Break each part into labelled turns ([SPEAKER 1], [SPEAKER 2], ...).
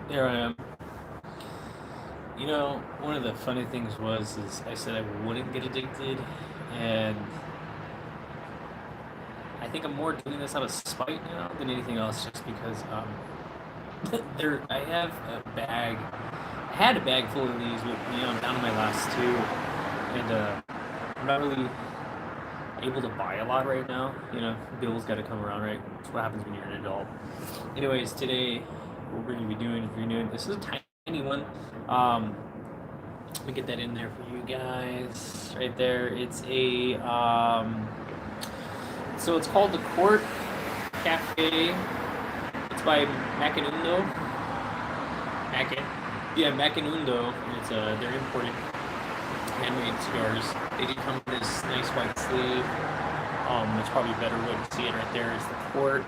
[SPEAKER 1] Here I am. You know, one of the funny things is I said I wouldn't get addicted, and I think I'm more doing this out of spite now than anything else, just because there I have a bag. I had a bag full of these, but I'm down to my last two, and I'm not really able to buy a lot right now. Bills got to come around, right? That's what happens when you're an adult. Anyways, today what we're going to be doing is renewing. This is a tiny one. Let me get that in there for you guys. Right there. It's a so it's called the Court Cafe. It's by Macanundo. Macanundo. It's they're imported handmade cigars. They do come with this nice white sleeve. It's probably a better way to see it right there. Is the Court.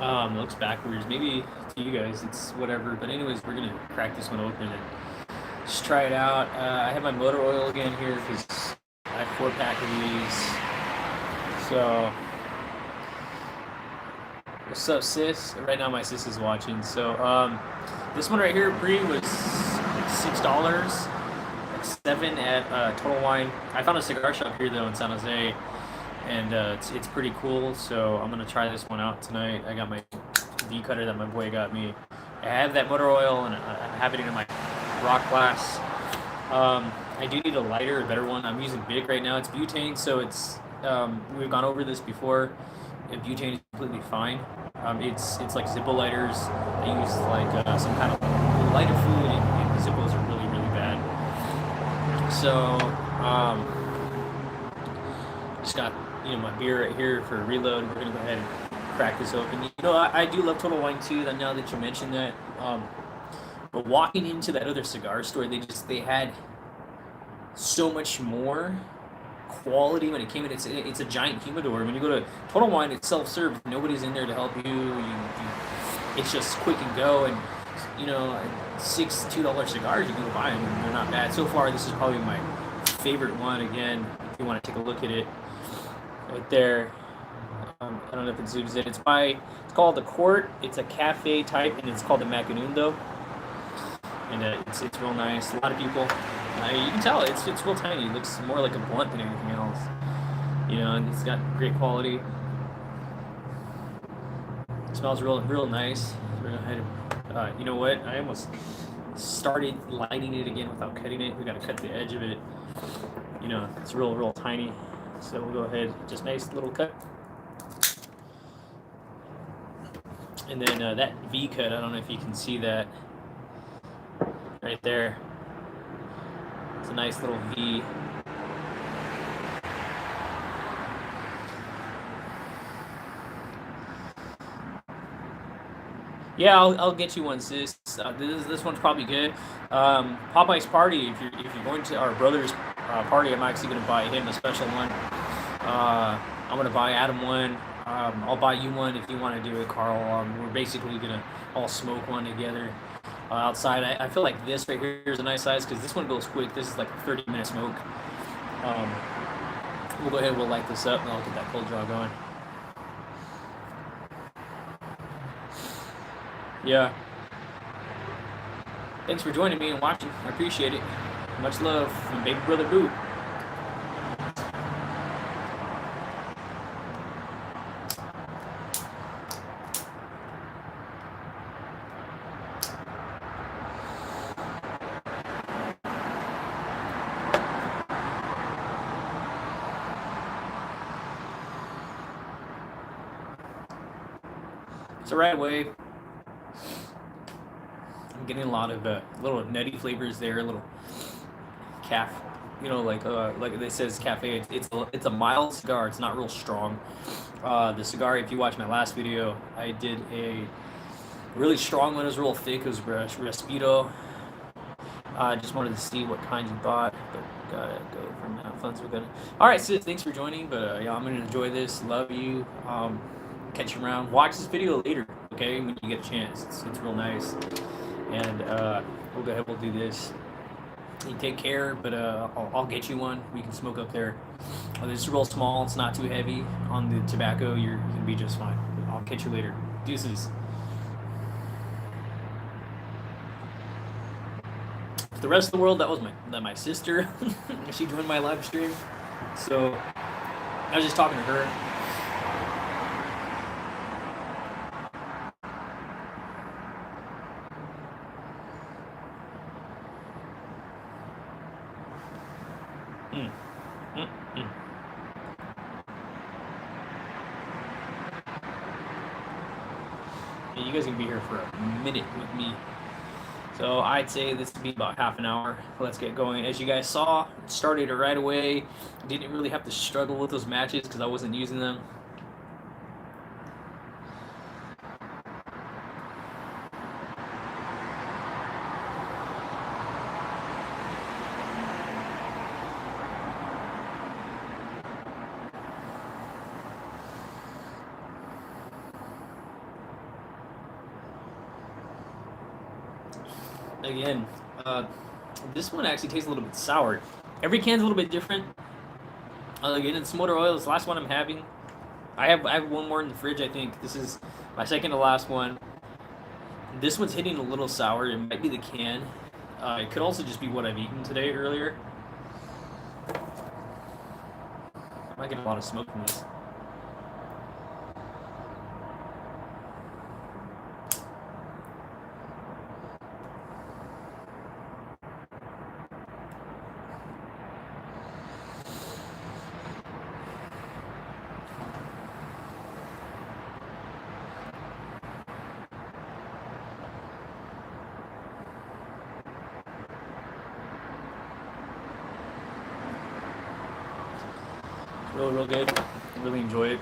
[SPEAKER 1] It looks backwards. Maybe to you guys it's whatever. But anyways, we're gonna crack this one open and just try it out. I have my motor oil again here because I have 4-pack of these. So, what's up, sis? Right now, my sis is watching. So, this one right here, pre was like $6, like 7 at Total Wine. I found a cigar shop here though in San Jose, and it's pretty cool. So I'm gonna try this one out tonight. I got my V cutter that my boy got me. I have that motor oil, and I have it in my rock glass. I do need a lighter, a better one. I'm using Bic right now. It's butane, so it's we've gone over this before. Butane is completely fine. It's like Zippo lighters. I use like some kind of lighter fluid, and the Zippos are really bad. So just got my beer right here for a reload. We're gonna go ahead and crack this open. I do love Total Wine too. Now that you mentioned that. But walking into that other cigar store, they had so much more quality when it came in. It's a giant humidor. When you go to Total Wine, it's self-serve. Nobody's in there to help you. It's just quick and go. And $6 $2 cigars, you can go buy them, and they're not bad. So far, this is probably my favorite one. Again, if you want to take a look at it, right there. I don't know if it zooms in. It's called the Court. It's a cafe type, and it's called the Macanundo. And it's real nice. A lot of people, you can tell it's real tiny. It looks more like a blunt than anything else. And it's got great quality. It smells real nice. We're gonna go ahead. You know what? I almost started lighting it again without cutting it. We got to cut the edge of it. It's real tiny. So we'll go ahead. Just nice little cut. And then that V cut. I don't know if you can see that. Right there. It's a nice little V. Yeah, I'll get you one, sis. This one's probably good. Popeye's party. If you're going to our brother's party, I'm actually gonna buy him a special one. I'm gonna buy Adam one. I'll buy you one if you want to do it, Carl. We're basically gonna all smoke one together. Outside, I feel like this right here is a nice size because this one goes quick. This is like a 30-minute smoke. We'll go ahead and we'll light this up and I'll get that cold draw going. Yeah. Thanks for joining me and watching. I appreciate it. Much love from baby brother Boo. It's the right way. I'm getting a lot of little nutty flavors there, a little calf, like it says cafe. It's a mild cigar. It's not real strong. The cigar, if you watch my last video, I did a really strong one. It was real thick. It was Respiro. I just wanted to see what kind you bought, but gotta go from that. Funds we're gonna. All right, sis. Thanks for joining. But yeah, I'm gonna enjoy this. Love you. Catch you around. Watch this video later, okay? When you get a chance. It's real nice. And we'll go ahead. We'll do this. You take care, but I'll get you one. We can smoke up there. This is real small. It's not too heavy on the tobacco. You're gonna be just fine. I'll catch you later. Deuces. The rest of the world, that was my sister. She joined my live stream, so I was just talking to her. Mm. Mm. Mm. Yeah, you guys can be here for a minute with me. So I'd say this would be about half an hour. Let's get going. As you guys saw, it started right away. Didn't really have to struggle with those matches because I wasn't using them. Again, this one actually tastes a little bit sour. Every can's a little bit different. Again, it's motor oil. It's the last one I'm having. I have one more in the fridge. I think this is my second to last one. This one's hitting a little sour. It might be the can. It could also just be what I've eaten today earlier. I might get a lot of smoke from this. Real good. Really enjoy it.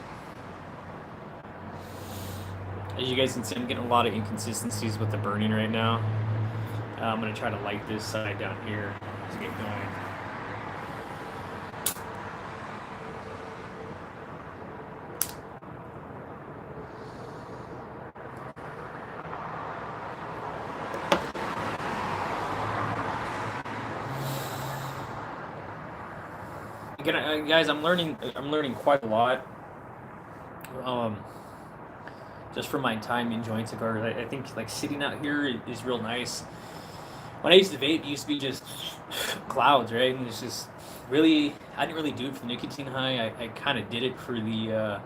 [SPEAKER 1] As you guys can see, I'm getting a lot of inconsistencies with the burning right now. I'm going to try to light this side down here to get going. Again, guys, I'm learning quite a lot. Just from my time enjoying cigars, I think like sitting out here is real nice. When I used to vape, it used to be just clouds, right? And it's just really, I didn't really do it for the nicotine high. I kind of did it for the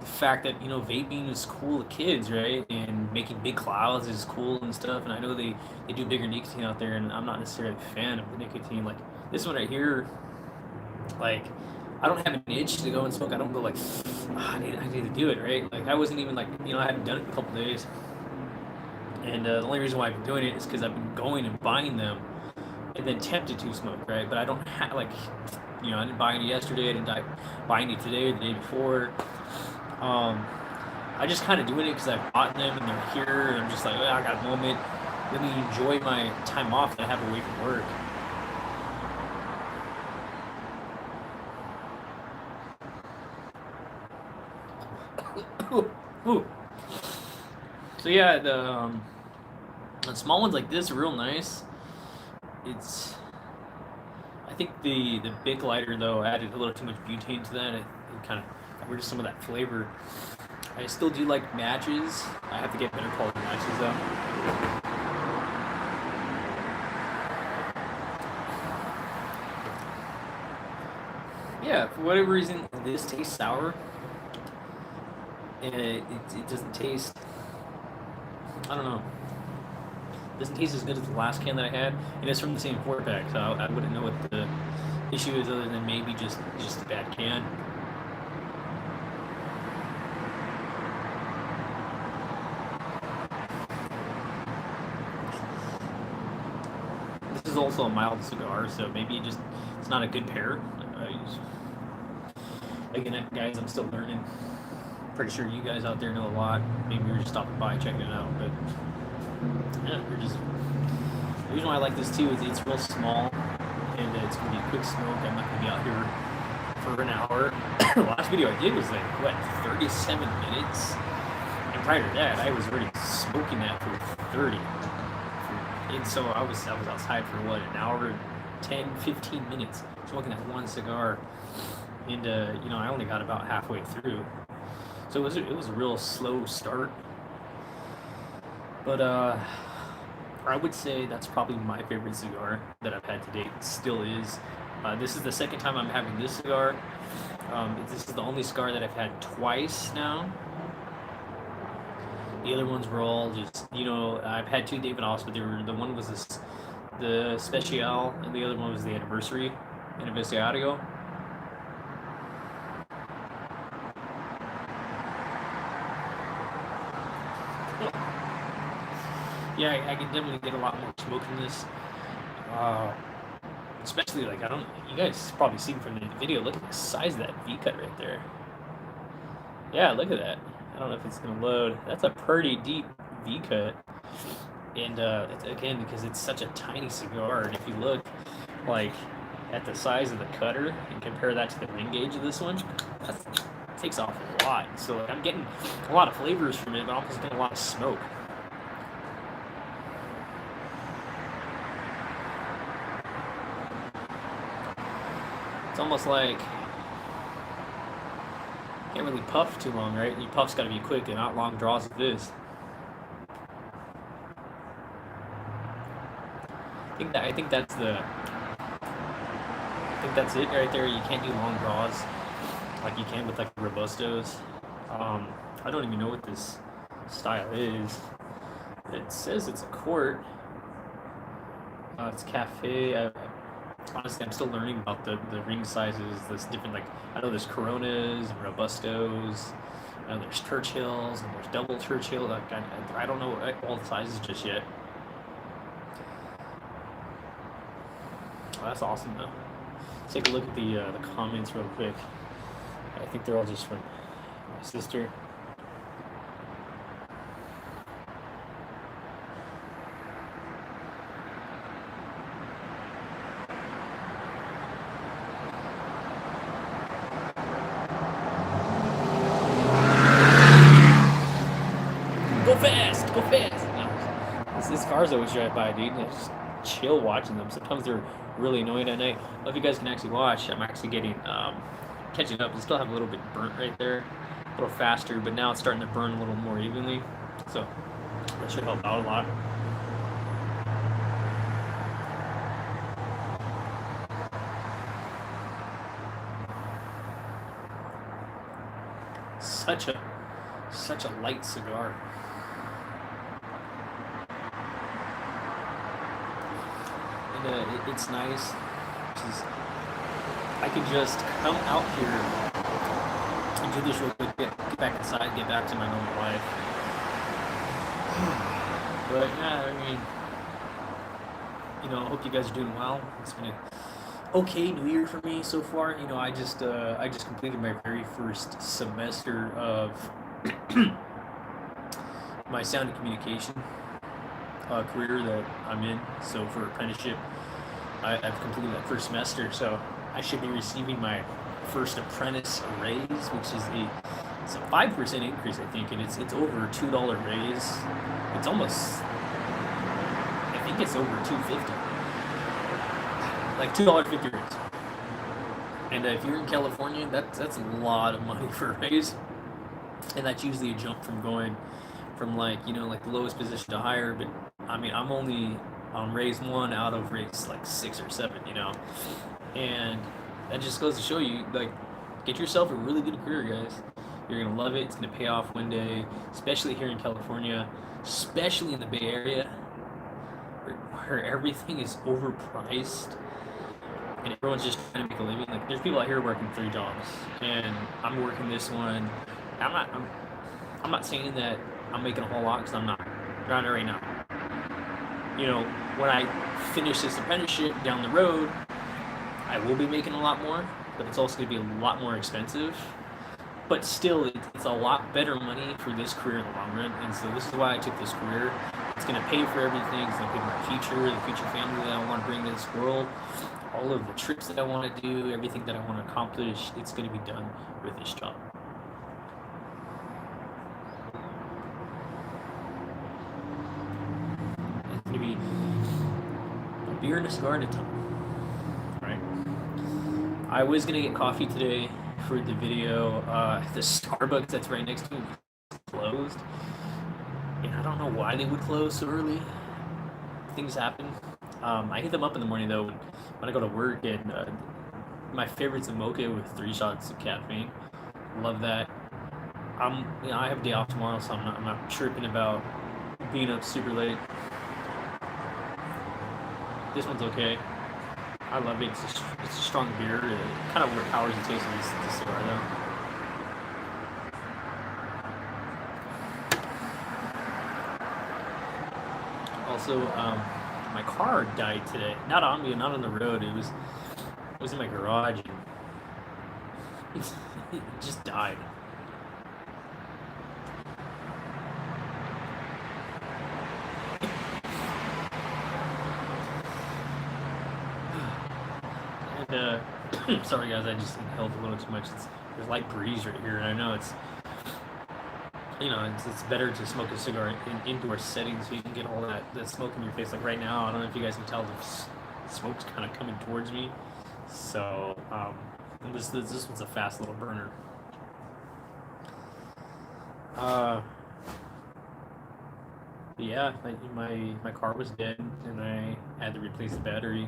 [SPEAKER 1] fact that, you know, vaping is cool to kids, right? And making big clouds is cool and stuff. And I know they do bigger nicotine out there, and I'm not necessarily a fan of the nicotine. Like this one right here, like I don't have an itch to go and smoke. I don't go like, I need to do it, right? Like I wasn't even like, you know, I hadn't done it in a couple days. And the only reason why I've been doing it is because I've been going and buying them and then tempted to smoke, right? But I don't have, like, you know, I didn't buy any yesterday. I didn't buy any today or the day before. I just kind of doing it because I've bought them and they're here. And I'm just like, oh, I got a moment. Let me enjoy my time off that I have away from work. Ooh. So yeah, the small ones like this are real nice. It's, I think the Bic lighter though added a little too much butane to that. It kind of got rid of some of that flavor. I still do like matches. I have to get better quality matches though. Yeah, for whatever reason, this tastes sour. And it doesn't taste, I don't know, it doesn't taste as good as the last can that I had, and it's from the same 4-pack, so I wouldn't know what the issue is other than maybe just a bad can. This is also a mild cigar, so maybe it's not a good pair. Again, guys, I'm still learning. Pretty sure you guys out there know a lot. Maybe you're just stopping by checking it out, but yeah, we're just. The reason why I like this too is it's real small, and it's gonna be a quick smoke. I'm not gonna be out here for an hour. The last video I did was like what, 37 minutes, and prior to that, I was already smoking that for 30. And so I was outside for what, an hour and 10, 15 minutes smoking that one cigar, and you know, I only got about halfway through. So it was a real slow start, but I would say that's probably my favorite cigar that I've had to date. It still is. This is the second time I'm having this cigar. This is the only cigar that I've had twice now. The other ones were all just, I've had two David Offs, but the one was the Special, and the other one was the Anniversary, Aniversario. Yeah, I can definitely get a lot more smoke in this. Especially, like, you guys probably seen from the video, look at the size of that V cut right there. Yeah, look at that. I don't know if it's going to load. That's a pretty deep V cut. And, again, because it's such a tiny cigar, and if you look, like, at the size of the cutter and compare that to the ring gauge of this one, that takes off a lot. So, like, I'm getting a lot of flavors from it, but I'm also getting a lot of smoke. It's almost like you can't really puff too long, right? Your puff's got to be quick and not long draws of this. I think that's it right there. You can't do long draws like you can with like Robustos. I don't even know what this style is. It says it's a quart. It's cafe. Honestly, I'm still learning about the ring sizes. There's different, like, I know there's Coronas and Robustos, and there's Churchills, and there's double Churchill. Like, I don't know all the sizes just yet. Oh, that's awesome, though. Let's take a look at the comments real quick. I think they're all just from my sister. Go fast! No. This cars always drive by, dude. I just chill watching them. Sometimes they're really annoying at night. I hope you guys can actually watch. I'm actually getting catching up. I still have a little bit burnt right there, a little faster, but now it's starting to burn a little more evenly. So that should help out a lot. Such a light cigar. It's nice. I can just come out here and do this real quick, get back inside, get back to my normal life. But yeah, I mean, I hope you guys are doing well. It's been an okay New Year for me so far. I just completed my very first semester of my sound and communication career that I'm in. So for apprenticeship, I've completed that first semester, so I should be receiving my first apprentice raise, which is it's a 5% increase, I think, and it's over a $2 raise. It's almost, I think it's over $2.50, like $2.50 raise. And if you're in California, that's a lot of money for a raise, and that's usually a jump from going from like the lowest position to higher. But I mean, I'm only on raise 1 out of raise like 6 or 7, and that just goes to show you, like, get yourself a really good career, guys. You're gonna love it. It's gonna pay off one day, especially here in California, especially in the Bay Area, where everything is overpriced and everyone's just trying to make a living. Like, there's people out here working 3 jobs, and I'm working this one. I'm not saying that I'm making a whole lot, because I'm not. Around it right now. When I finish this apprenticeship down the road, I will be making a lot more, but it's also going to be a lot more expensive. But still, it's a lot better money for this career in the long run, and so this is why I took this career. It's going to pay for everything. It's going to pay for my future, the future family that I want to bring to this world, all of the trips that I want to do, everything that I want to accomplish. It's going to be done with this job. It's going to be a beer and a cigar at a time, right? I was going to get coffee today for the video. The Starbucks that's right next to me closed, and I don't know why they would close so early. things happen. I hit them up in the morning though when I go to work, and my favorite's a mocha with 3 shots of caffeine. Love that. I have a day off tomorrow, so I'm not tripping about being up super late. This one's okay. I love it. It's a strong beer. It kind of overpowers the taste of this cigar though. Also, my car died today. Not on me, not on the road. It was in my garage. And it just died. And sorry guys, I just inhaled a little too much. There's light breeze right here, and I know it's better to smoke a cigar in indoor settings so you can get all that smoke in your face. Like right now, I don't know if you guys can tell, the smoke's kind of coming towards me. So this one's a fast little burner. Yeah, my car was dead, and I had to replace the battery.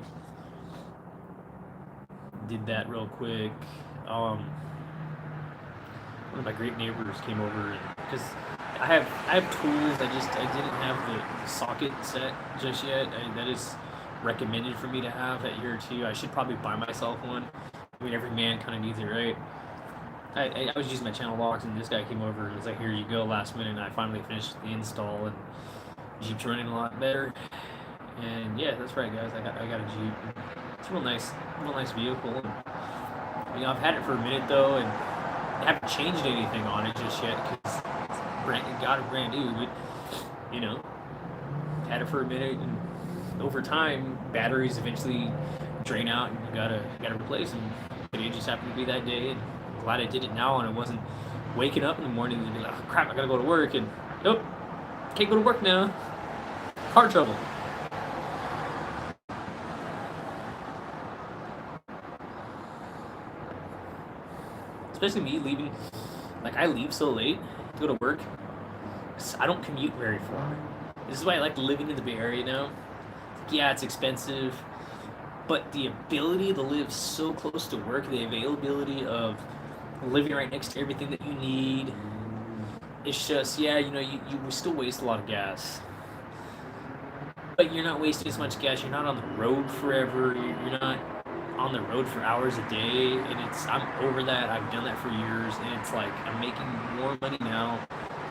[SPEAKER 1] Did that real quick. One of my great neighbors came over, because I have tools. I didn't have the socket set just yet. That is recommended for me to have at year 2. I should probably buy myself one. I mean, every man kind of needs it, right? I was using my channel locks, and this guy came over and was like, "Here you go." Last minute, and I finally finished the install, and Jeep's running a lot better. And yeah, that's right, guys. I got a Jeep. It's a real nice vehicle. And, I've had it for a minute though, and I haven't changed anything on it just yet because it got brand new. But had it for a minute, and over time, batteries eventually drain out, and you gotta replace them. But it just happened to be that day, and I'm glad I did it now, and I wasn't waking up in the morning and be like, "Oh, crap, I gotta go to work," and nope, can't go to work now. Car trouble. Especially me leaving, like I leave so late to go to work. I don't commute very far. This is why I like living in the Bay Area now. Yeah, it's expensive, but the ability to live so close to work, the availability of living right next to everything that you need, it's just, yeah, you still waste a lot of gas. But you're not wasting as much gas. You're not on the road forever. You're not on the road for hours a day, and I'm over that. I've done that for years, and it's like I'm making more money now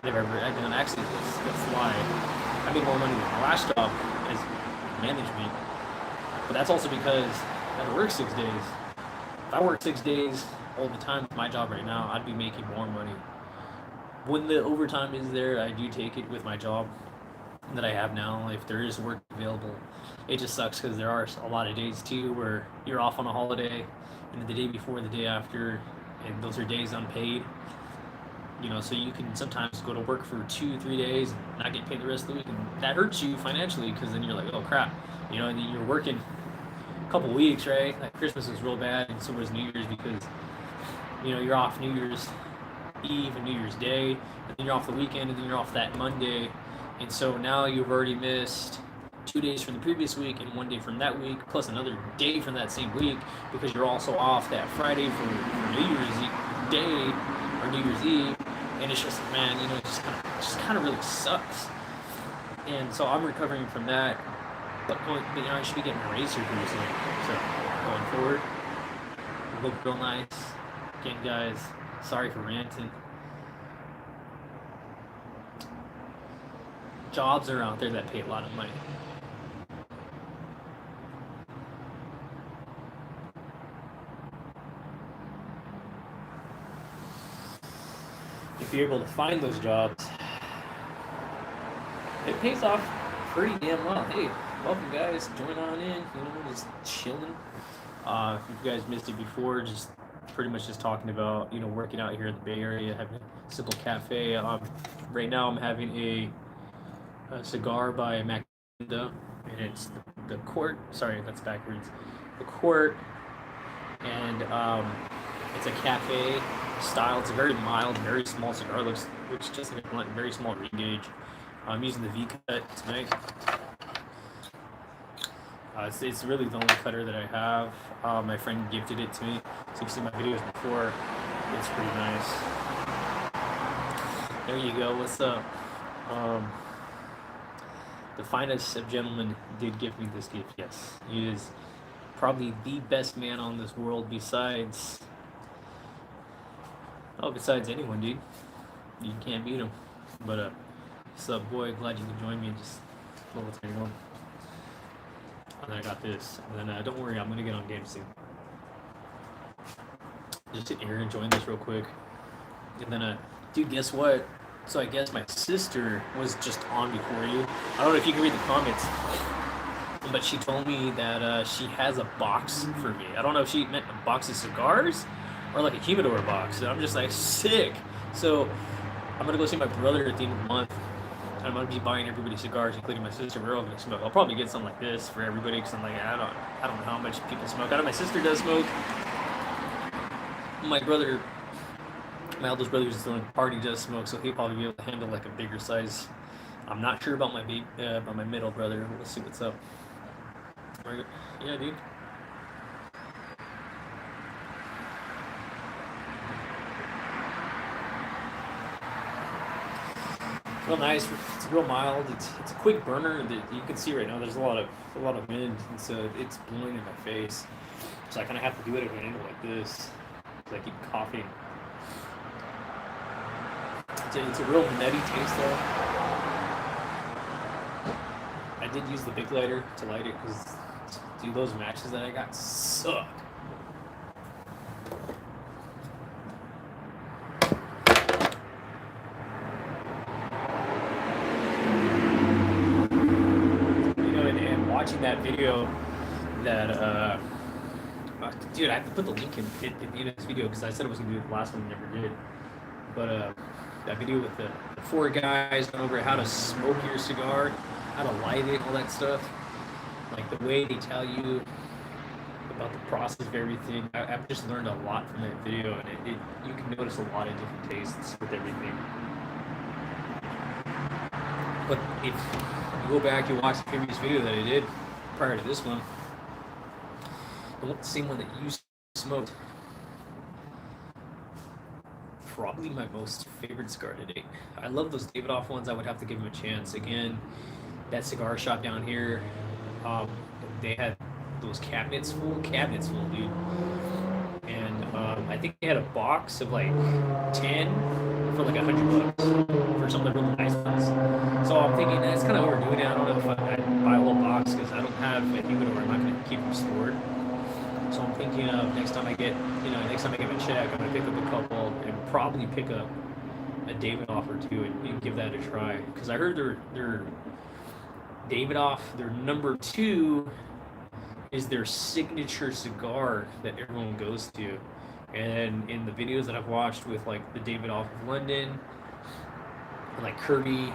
[SPEAKER 1] than I've done. Actually, that's why I made more money than my last job as management. But that's also because I had to work 6 days. If I worked 6 days all the time with my job right now, I'd be making more money. When the overtime is there, I do take it with my job that I have now. If there is work available, it just sucks because there are a lot of days too where you're off on a holiday, and the day before, the day after, and those are days unpaid. So you can sometimes go to work for 2-3 days and not get paid the rest of the week, and that hurts you financially because then you're like, oh crap, and then you're working a couple weeks, right? Like Christmas was real bad, and so was New Year's because you're off New Year's Eve and New Year's Day, and then you're off the weekend, and then you're off that Monday. And so now you've already missed 2 days from the previous week and 1 day from that week, plus another day from that same week, because you're also off that Friday for New Year's Day or New Year's Eve. And it's just, man, it just kind of really sucks. And so I'm recovering from that. But I should be getting a raise here pretty soon. So going forward, look real nice. Again, guys, sorry for ranting. Jobs are out there that pay a lot of money. If you're able to find those jobs, it pays off pretty damn well. Hey, welcome guys, join on in, just chilling. If you guys missed it before, just pretty much just talking about, working out here in the Bay Area, having a simple cafe. Right now I'm having a cigar by Mackinda, and it's the Court. Sorry, that's backwards. The Court, and it's a cafe style. It's a very mild, very small cigar. Looks just like a blunt, very small ring gauge. I'm using the V cut tonight. It's really the only cutter that I have. My friend gifted it to me, so you've seen my videos before. It's pretty nice. There you go. What's up? Um, the finest of gentlemen did give me this gift. Yes, he is probably the best man on this world besides besides anyone, dude. You can't beat him. But what's up, boy? Glad you could join me. Just a little tiny one. And then I got this. And then don't worry, I'm gonna get on game soon. Just sit here and join this real quick. And then dude, guess what? So I guess my sister was just on before you. I don't know if you can read the comments, but she told me that she has a box for me. I don't know if she meant a box of cigars or like a humidor box. And I'm just like, sick. So I'm gonna go see my brother at the end of the month. And I'm gonna be buying everybody cigars, including my sister. We're all gonna smoke. I'll probably get something like this for everybody because I'm like, I don't know how much people smoke. I know my sister does smoke. My brother, my eldest brother who's still in the party, does smoke, so he'll probably be able to handle like a bigger size. I'm not sure about my middle brother. We'll see what's up. Yeah, dude. Real nice. It's real mild. It's a quick burner. That you can see right now. There's a lot of wind, and so it's blowing in my face. So I kind of have to do it at an angle like this. So I keep coughing. It's a real nutty taste though. I did use the big lighter to light it because, dude, those matches that I got suck. You know, and watching that video that, dude, I have to put the link in this video because I said I was going to do the last one, never did. But that video with the 4 guys going over how to smoke your cigar, how to light it, all that stuff. Like the way they tell you about the process of everything. I've just learned a lot from that video, and you can notice a lot of different tastes with everything. But if you go back and watch the previous video that I did prior to this one, the same one that you smoked, probably my most favorite cigar to date. I love those Davidoff ones. I would have to give them a chance. Again, that cigar shop down here, they had those cabinets full, dude. And I think they had a box of like 10 for like $100 for some of the really nice ones. So I'm thinking that's kind of overdoing it. I don't know if I'd buy a whole box because I don't have a humidor. I'm not going to keep them stored. So I'm thinking of next time I get my check, I'm gonna pick up a couple and probably pick up a Davidoff or two and give that a try. Because I heard their Davidoff, their number 2 is their signature cigar that everyone goes to. And in the videos that I've watched with like the Davidoff of London, and like Kirby,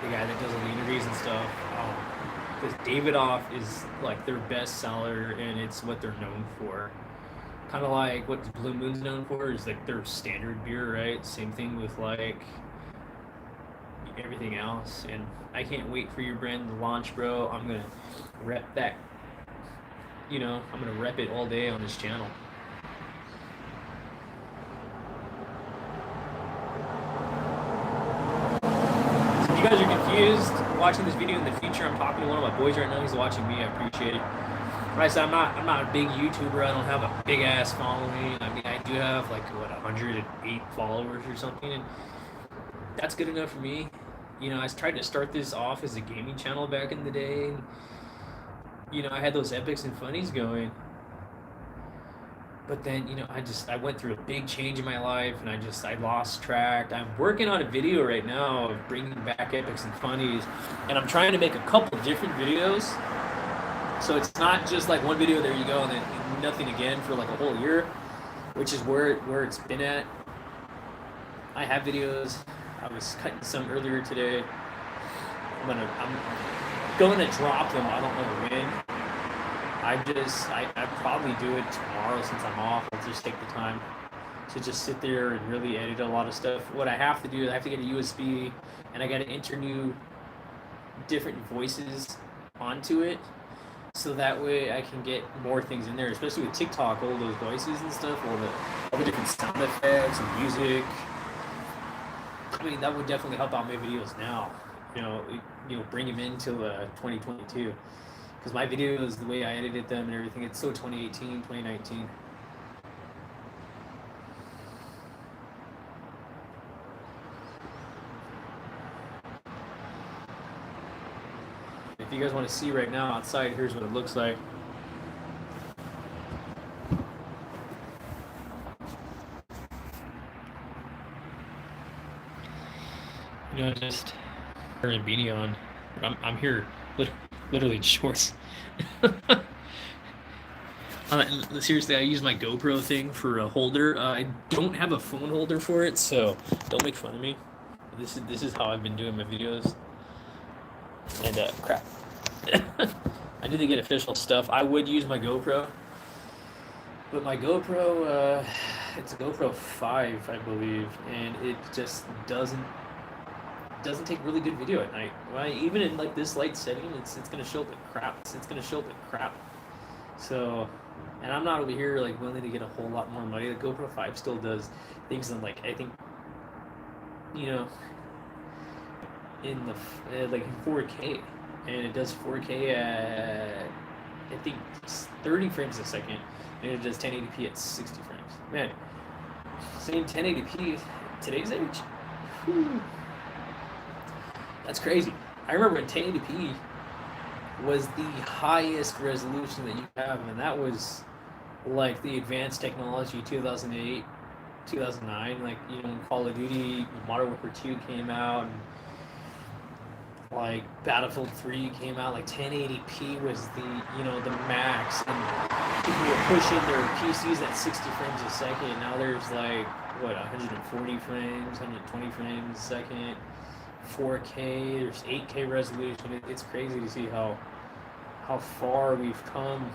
[SPEAKER 1] the guy that does all the interviews and stuff, this Davidoff is like their best seller, and it's what they're known for. Kind of like what Blue Moon's known for is like their standard beer, right? Same thing with like everything else. And I can't wait for your brand to launch, bro. I'm gonna rep that. I'm gonna rep it all day on this channel. So if you guys are confused watching this video in the future, I'm talking to one of my boys right now. He's watching me. I appreciate it. Right, so I'm not a big YouTuber. I don't have a big ass following. I mean, I do have like 108 followers or something, and that's good enough for me. I tried to start this off as a gaming channel back in the day. And, I had those epics and funnies going, but then I went through a big change in my life, and I lost track. I'm working on a video right now of bringing back epics and funnies, and I'm trying to make a couple different videos. So it's not just like one video, there you go, and then nothing again for like a whole year, which is where it's been at. I have videos. I was cutting some earlier today. I'm going to drop them. I don't know when. I probably do it tomorrow since I'm off. I'll just take the time to just sit there and really edit a lot of stuff. What I have to do is I have to get a USB, and I got to enter new different voices onto it. so that way I can get more things in there, especially with TikTok, all those voices and stuff, all the different sound effects and music. I mean, that would definitely help out my videos now. Bring them into 2022. Because my videos, the way I edited them and everything, it's so 2018, 2019. If you guys want to see right now outside, here's what it looks like. Just wearing a beanie on. I'm here literally in shorts. Seriously, I use my GoPro thing for a holder. I don't have a phone holder for it, so don't make fun of me. This is how I've been doing my videos. And crap. I need to get official stuff. I would use my GoPro, but my GoPro, it's a GoPro 5, I believe, and it just doesn't take really good video at night. Even in like this light setting, it's gonna show up like crap. It's gonna show up like crap. So, and I'm not over here like willing to get a whole lot more money. The GoPro 5 still does things in like I think, in the like 4K, and it does 4K at I think 30 frames a second, and it does 1080p at 60 frames. Man, same 1080p today's age. Whew. That's crazy. I remember when 1080p was the highest resolution that you have, and that was like the advanced technology 2008, 2009. Like, Call of Duty, Modern Warfare 2 came out, and like Battlefield 3 came out. Like 1080p was the max, and people were pushing their PCs at 60 frames a second. Now there's like 140 frames, 120 frames a second. 4K, there's 8K resolution. It's crazy to see how far we've come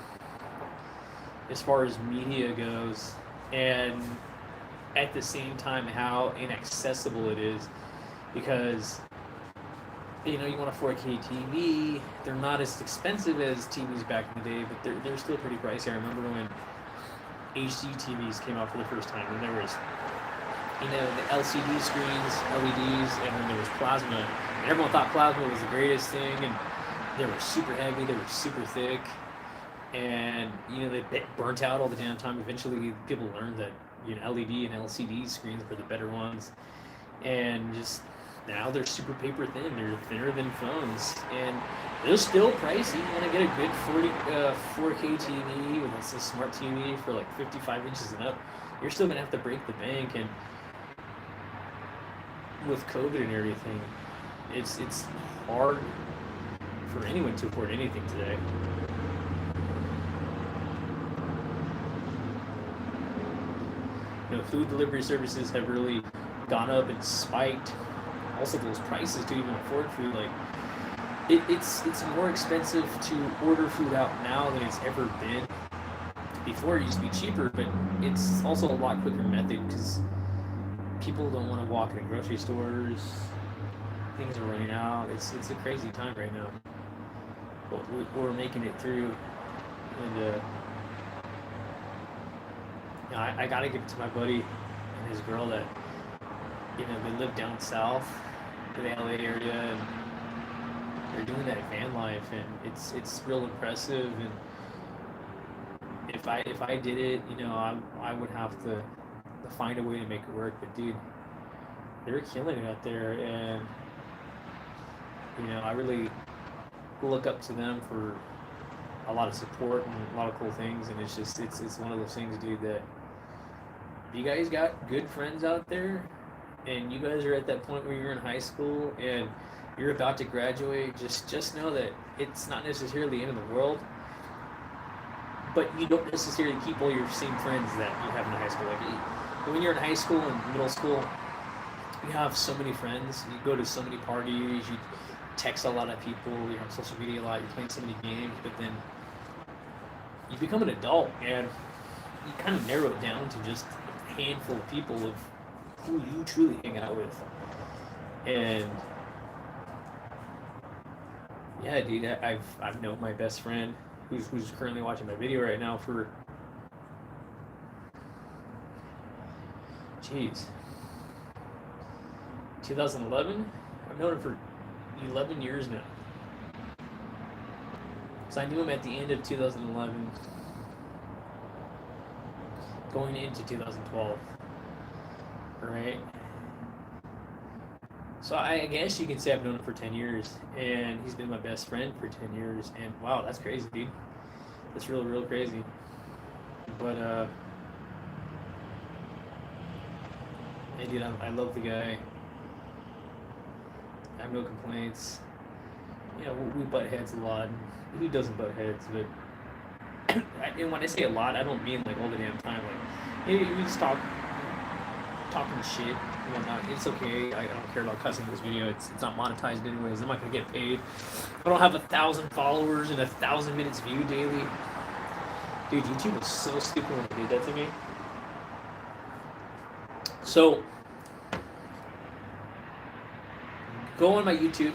[SPEAKER 1] as far as media goes, and at the same time how inaccessible it is, because you want a 4K TV. They're not as expensive as TVs back in the day, but they're still pretty pricey. I remember when HD TVs came out for the first time, and there was the LCD screens, LEDs, and then there was plasma. And everyone thought plasma was the greatest thing, and they were super heavy, they were super thick, and they burnt out all the damn time. Eventually, people learned that LED and LCD screens were the better ones, and just now they're super paper thin. They're thinner than phones, and they're still pricey. You want to get a good 4K TV with a smart TV for like 55 inches and up, you're still gonna have to break the bank. And with COVID and everything, it's hard for anyone to afford anything today. Food delivery services have really gone up and spiked. Also, those prices to even afford food, like it's more expensive to order food out now than it's ever been. Before, it used to be cheaper, but it's also a lot quicker method because people don't want to walk in grocery stores. Things are running out. It's a crazy time right now, but we're making it through. And I gotta give it to my buddy and his girl that they live down south in the LA area, and they're doing that van life, and it's real impressive. And if I did it, I would have to find a way to make it work. But dude, they're killing it out there, and I really look up to them for a lot of support and a lot of cool things. And it's just it's one of those things, dude, that if you guys got good friends out there, and you guys are at that point where you're in high school and you're about to graduate, just know that it's not necessarily the end of the world, but you don't necessarily keep all your same friends that you have in high school. Like when you're in high school and middle school, you have so many friends, you go to so many parties, you text a lot of people, you're on social media a lot, you're playing so many games, but then you become an adult and you kind of narrow it down to just a handful of people of who you truly hang out with. And yeah, dude, I've known my best friend who's currently watching my video right now for, jeez, 2011. I've known him for 11 years now. So I knew him at the end of 2011, going into 2012, right? So I guess you can say I've known him for 10 years, and he's been my best friend for 10 years, and wow, that's crazy, dude. That's real, real crazy. But, hey, dude, I love the guy. I have no complaints. You know, we butt heads a lot. Who doesn't butt heads? But and when I say a lot, I don't mean like all the damn time. Like, we just talking shit and whatnot. It's okay. I don't care about cussing this video. It's not monetized anyways. I'm not gonna get paid. I don't have 1,000 followers and 1,000 minutes viewed daily. Dude, YouTube was so stupid when they did that to me. So go on my YouTube.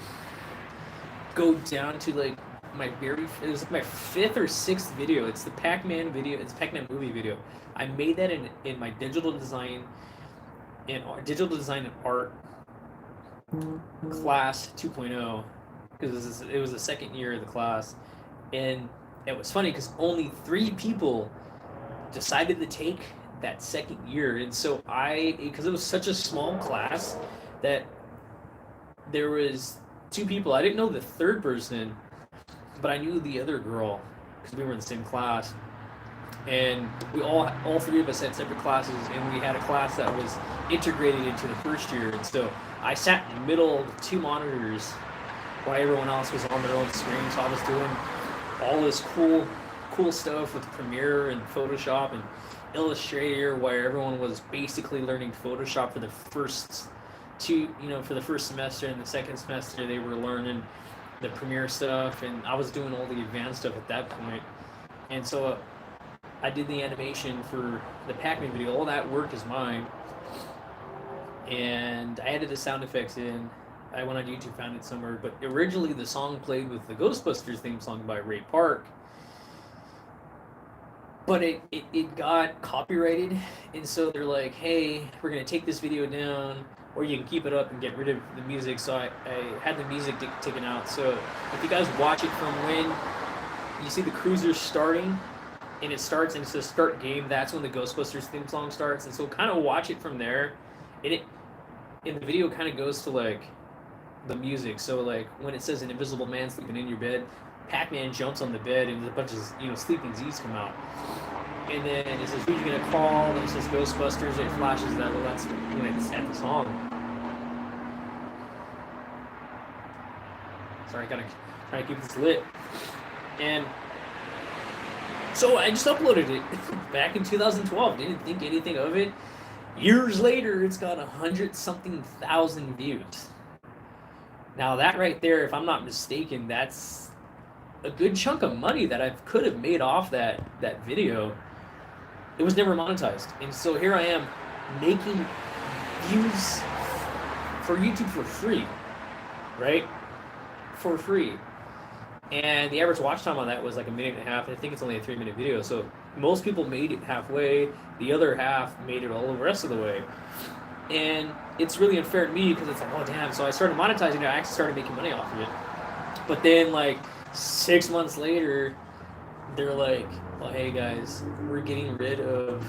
[SPEAKER 1] Go down to like it was my 5th or 6th video. It's the Pac-Man video. It's Pac-Man movie video. I made that in my digital design and art class 2.0 because it was the second year of the class, and it was funny because only 3 people decided to take that second year, and so because it was such a small class that there was 2 people. I didn't know the third person, but I knew the other girl because we were in the same class, and we all 3 of us had separate classes, and we had a class that was integrated into the first year. And so I sat in the middle of 2 monitors while everyone else was on their own screen. So I was doing all this cool stuff with Premiere and Photoshop and Illustrator, where everyone was basically learning Photoshop for the first for the first semester, and the second semester they were learning the Premiere stuff, and I was doing all the advanced stuff at that point. And so I did the animation for the Pac-Man video. All that work is mine, and I added the sound effects in. I went on YouTube, found it somewhere, but originally the song played with the Ghostbusters theme song by Ray Park, but it got copyrighted, and so they're like, hey, we're gonna take this video down, or you can keep it up and get rid of the music. So I had the music taken out. So if you guys watch it from when you see the cruiser starting, and it starts and it says start game, that's when the Ghostbusters theme song starts. And so kind of watch it from there, and the video kind of goes to like the music. So like when it says an invisible man sleeping in your bed, Pac-Man jumps on the bed and a bunch of sleeping Z's come out. And then it says, who you gonna call? Then it says Ghostbusters. It flashes that. Well, that's when it's at the song. Sorry, I gotta try to keep this lit. And so I just uploaded it back in 2012. Didn't think anything of it. Years later, it's got 100-something thousand views. Now that right there, if I'm not mistaken, that's a good chunk of money that I could have made off that video. It was never monetized. And so here I am making views for YouTube for free, right? For free. And the average watch time on that was like 1.5 minutes. I think it's only a 3-minute video. So most people made it halfway. The other half made it all the rest of the way. And it's really unfair to me because it's like, oh, damn. So I started monetizing it. I actually started making money off of it. But then like 6 months later, they're like, well, hey guys, we're getting rid of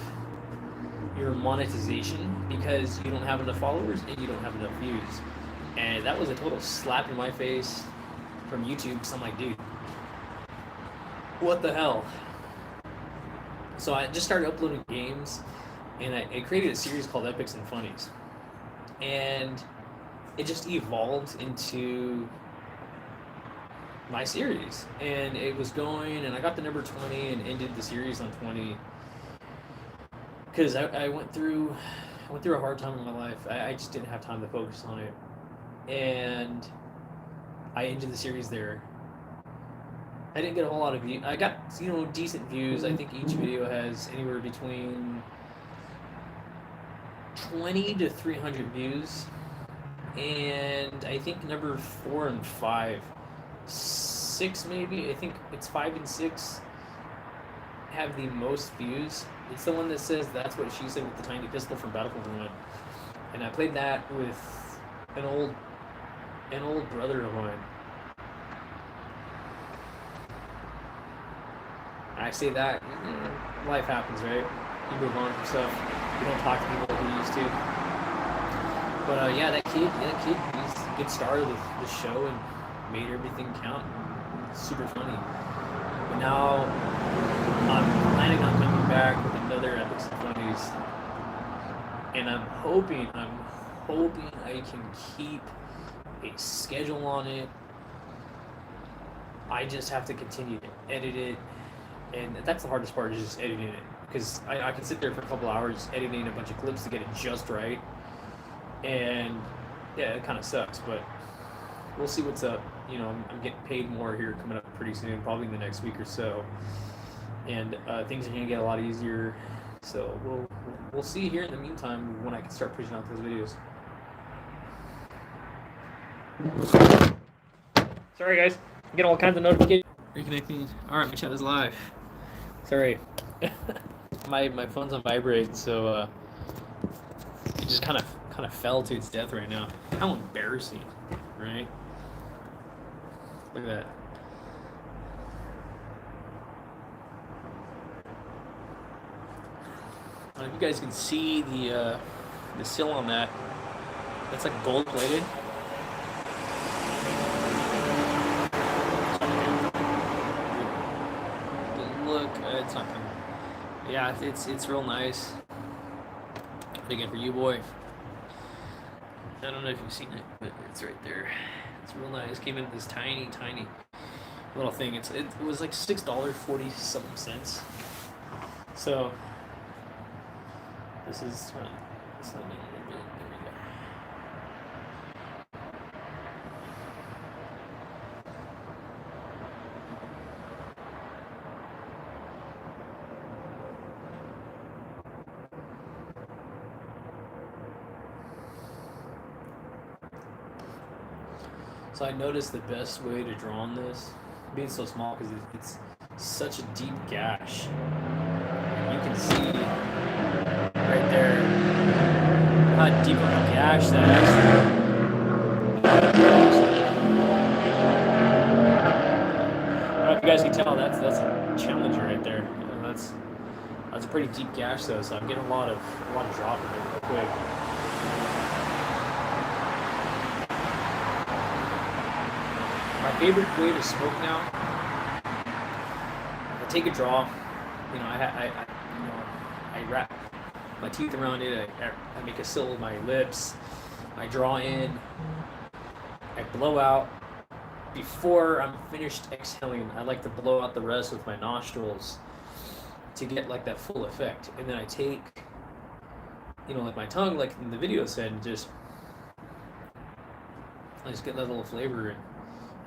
[SPEAKER 1] your monetization because you don't have enough followers and you don't have enough views. And that was a total slap in my face from YouTube, because I'm like, dude, what the hell? So I just started uploading games, and I created a series called Epics and Funnies. And it just evolved into my series, and it was going, and I got the number 20 and ended the series on 20 because I went through a hard time in my life. I just didn't have time to focus on it, and I ended the series there. I didn't get a whole lot of views. I got decent views. I think each video has anywhere between 20 to 300 views, and I think number 4 and 5 6 maybe. I think it's 5 and 6 have the most views. It's the one that says "That's What She Said" with the tiny pistol from Battlefield 1, and I played that with an old brother of mine. I say that life happens, right? You move on from stuff. You don't talk to people like you used to. But yeah, that kid, he's a good star of the show and made everything count. It's super funny. But now I'm planning on coming back with another Epics and Funnies, and I'm hoping I can keep a schedule on it. I just have to continue to edit it, and that's the hardest part, is just editing it, because I can sit there for a couple hours editing a bunch of clips to get it just right, and yeah, it kind of sucks, but we'll see what's up. You know, I'm getting paid more here coming up pretty soon, probably in the next week or so, and things are gonna get a lot easier. So we'll see here in the meantime when I can start pushing out those videos. Sorry guys, I'm getting all kinds of notifications. Reconnecting. All right, my chat is live. Sorry, my phone's on vibrate, so it just kind of fell to its death right now. How embarrassing, right? Look at that. I don't know if you guys can see the sill on that. That's like gold plated. Look, it's not coming. Yeah, it's real nice. Again for you, boy. I don't know if you've seen it, but it's right there. It's real nice. Came in this tiny little thing. It was like $6.40-something. So this is let me a little bit. There we go. So I noticed the best way to draw on this, being so small, because it's such a deep gash. You can see right there how deep of a gash that actually. I don't know if you guys can tell, that's a Challenger right there. And that's a pretty deep gash though, so I'm getting a lot of drop in it real quick. My favorite way to smoke now, I take a draw, you know, I wrap my teeth around it, I make a seal with my lips, I draw in, I blow out. Before I'm finished exhaling, I like to blow out the rest with my nostrils to get like that full effect. And then I take, you know, like my tongue, like in the video said, and I just get that little flavor, and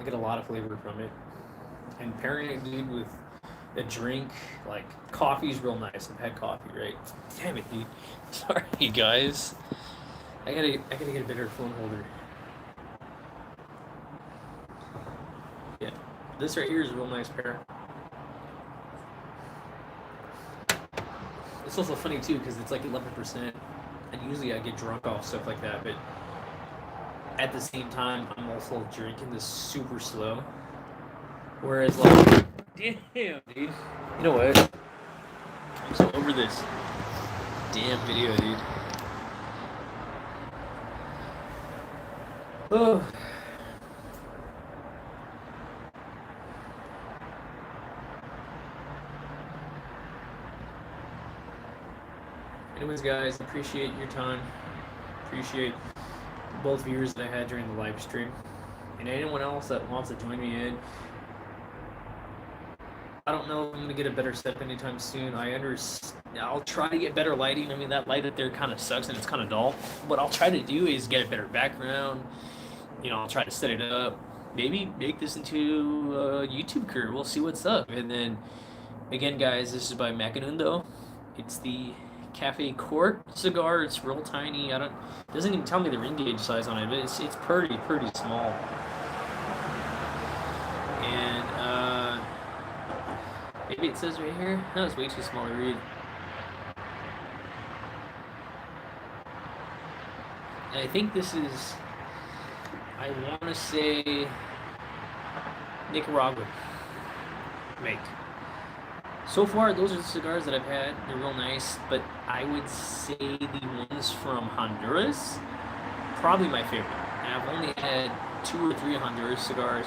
[SPEAKER 1] I get a lot of flavor from it. And pairing it, dude, with a drink, like coffee's real nice. I've had coffee, right? Damn it, dude. Sorry, guys. I gotta get a better phone holder. Yeah, this right here is a real nice pair. It's also funny too, because it's like 11%, and usually I get drunk off stuff like that, but at the same time, I'm also drinking this super slow. Whereas, like, damn, dude. You know what? I'm so over this damn video, dude. Oh. Anyways, guys, appreciate your time. Appreciate both viewers that I had during the live stream, and anyone else that wants to join me in. I don't know if I'm gonna get a better setup anytime soon. I'll try to get better lighting. I mean, that light up there kind of sucks and it's kind of dull. What I'll try to do is get a better background. You know, I'll try to set it up. Maybe make this into a YouTube career. We'll see what's up. And then, again, guys, this is by Macanundo. It's the Cafe Court cigar. It's real tiny. It doesn't even tell me the ring gauge size on it, but it's pretty small. It says right here. That was way too small to read. And I think this is, I want to say, Nicaragua make. So far, those are the cigars that I've had. They're real nice, but I would say the ones from Honduras, probably my favorite. And I've only had 2 or 3 Honduras cigars.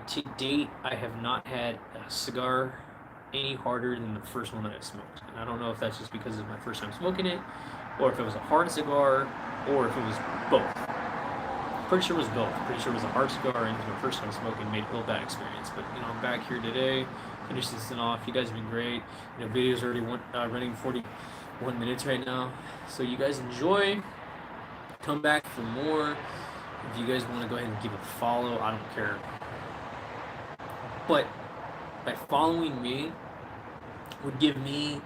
[SPEAKER 1] To date, I have not had a cigar any harder than the first one that I smoked. And I don't know if that's just because it's my first time smoking it, or if it was a hard cigar, or if it was both. Pretty sure it was both. Pretty sure it was a hard cigar and it was my first time smoking, made a real bad experience. But I'm back here today, finish this thing off. You guys have been great. Video's already running 41 minutes right now. So you guys enjoy. Come back for more. If you guys want to go ahead and give a follow, I don't care. But by following me would give me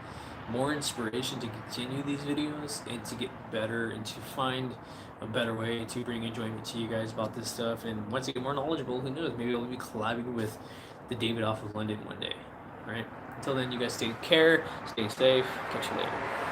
[SPEAKER 1] more inspiration to continue these videos and to get better and to find a better way to bring enjoyment to you guys about this stuff. And once I get more knowledgeable, who knows, maybe I'll be collabing with the David off of London one day. All right, until then, you guys take care, stay safe, catch you later.